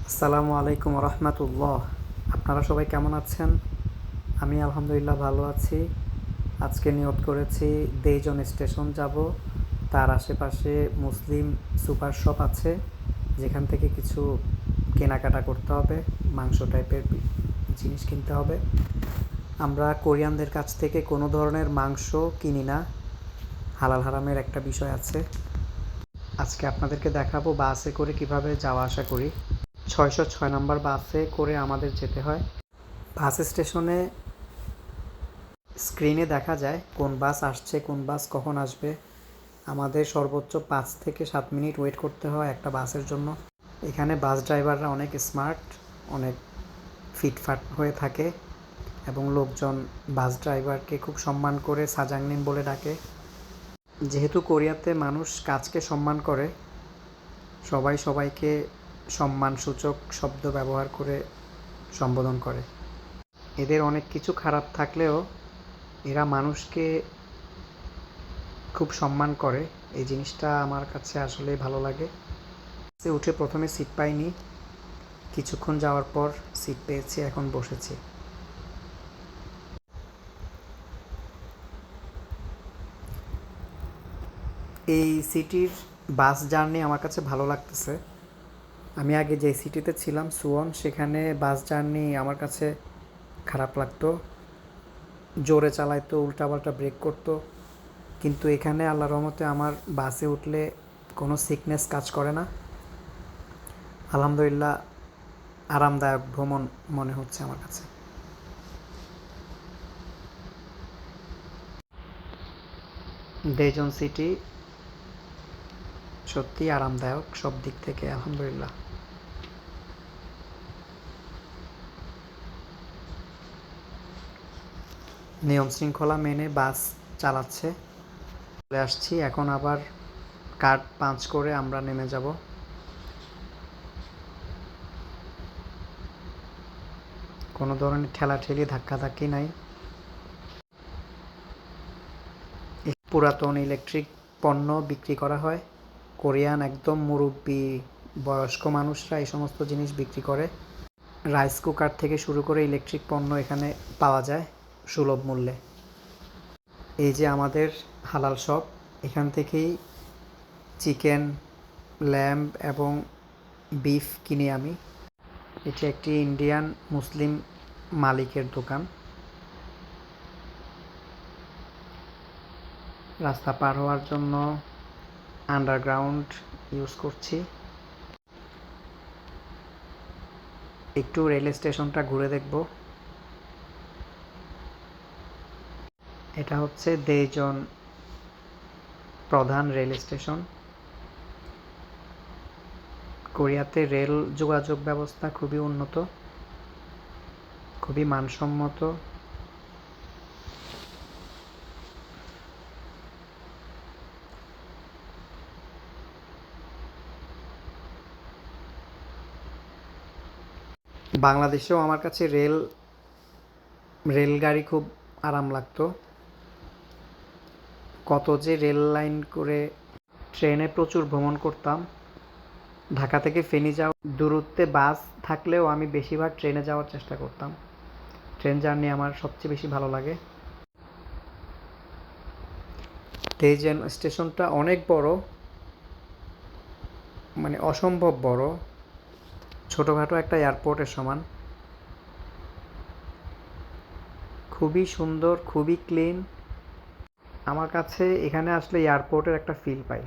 আসসালামু আলাইকুম রহমতুল্লাহ। আপনারা সবাই কেমন আছেন? আমি আলহামদুলিল্লাহ ভালো আছি। আজকে নিয়ত করেছি দেইজন স্টেশন যাব। তার আশেপাশে মুসলিম সুপার শপ আছে, যেখান থেকে কিছু কেনাকাটা করতে হবে, মাংস টাইপের জিনিস কিনতে হবে। আমরা কোরিয়ানদের কাছ থেকে কোনো ধরনের মাংস কিনি না, হালাল হারামের একটা বিষয় আছে। আজকে আপনাদেরকে দেখাবো বাসে করে কিভাবে যাওয়া আসা করি। 606 নম্বর বাসে করে আমাদের যেতে হয়। বাস স্টেশনে স্ক্রিনে দেখা যায় কোন বাস আসছে, কোন বাস কখন আসবে। আমাদের সর্বোচ্চ 5 থেকে 7 মিনিট ওয়েট করতে হয় একটা বাসের জন্য। এখানে বাস ড্রাইভাররা অনেক স্মার্ট, অনেক ফিটফাট হয়ে থাকে এবং লোকজন বাস ড্রাইভারকে খুব সম্মান করে সাজাংনিম বলে ডাকে। যেহেতু কোরিয়াতে মানুষ কাজকে সম্মান করে, সবাই সবাইকে সম্মানসূচক শব্দ ব্যবহার করে সম্বোধন করে। এদের অনেক কিছু খারাপ থাকলেও এরা মানুষকে খুব সম্মান করে। এই জিনিসটা আমার কাছে আসলে ভালো লাগে। উঠে প্রথমে সিট পাইনি, কিছুক্ষণ যাওয়ার পর সিট পেয়েছি, এখন বসেছি। এই সিটির বাস জার্নি আমার কাছে ভালো লাগতেছে। আমি আগে যে সিটিতে ছিলাম সুওন, সেখানে বাস জার্নি আমার কাছে খারাপ লাগতো, জোরে চালাইতো, উল্টাপাল্টা ব্রেক করতো। কিন্তু এখানে আল্লাহর রহমতে আমার বাসে উঠলে কোনো সিকনেস কাজ করে না। আলহামদুলিল্লাহ আরামদায়ক ভ্রমণ মনে হচ্ছে আমার কাছে। দেজন সিটি সত্যি আরামদায়ক সব দিক থেকে, আলহামদুলিল্লাহ। নিয়ম শৃঙ্খলা মেনে বাস চালাচ্ছে। চলে আসছি, এখন আবার কার্ড পাঞ্চ করে আমরা নেমে যাব। কোনো ধরনের ঠেলাঠেলি ধাক্কাধাক্কি নাই। পুরাতন ইলেকট্রিক পণ্য বিক্রি করা হয়। কোরিয়ান একদম মুরব্বি বয়স্ক মানুষরা এই সমস্ত জিনিস বিক্রি করে। রাইস কুকার থেকে শুরু করে ইলেকট্রিক পণ্য এখানে পাওয়া যায় সুলভ মূল্যে। এই যে আমাদের হালাল শপ, এখান থেকেই চিকেন, ল্যাম্ব এবং বিফ কিনি আমি। এটি একটি ইন্ডিয়ান মুসলিম মালিকের দোকান। রাস্তা পার হওয়ার জন্য আন্ডারগ্রাউন্ড ইউজ করছি। একটু রেল স্টেশনটা ঘুরে দেখব। এটা হচ্ছে দেইজন প্রধান রেল স্টেশন। কোরিয়াতে রেল যোগাযোগ ব্যবস্থা খুবই উন্নত, খুবই মানসম্মত। বাংলাদেশেও আমার কাছে রেলগাড়ি খুব আরাম লাগতো। কত যে রেল লাইন করে ট্রেনে প্রচুর ভ্রমণ করতাম। ঢাকা থেকে ফেনী যাওয়া দূরত্বে বাস থাকলেও আমি বেশিরভাগ ট্রেনে যাওয়ার চেষ্টা করতাম। ট্রেন জার্নি আমার সবচেয়ে বেশি ভালো লাগে। তেজেন স্টেশনটা অনেক বড়, মানে অসম্ভব বড়, ছোটোখাটো একটা এয়ারপোর্টের সমান। খুবই সুন্দর, খুবই ক্লিন। আমার কাছে এখানে আসলে এয়ারপোর্টের একটা ফিল পাই।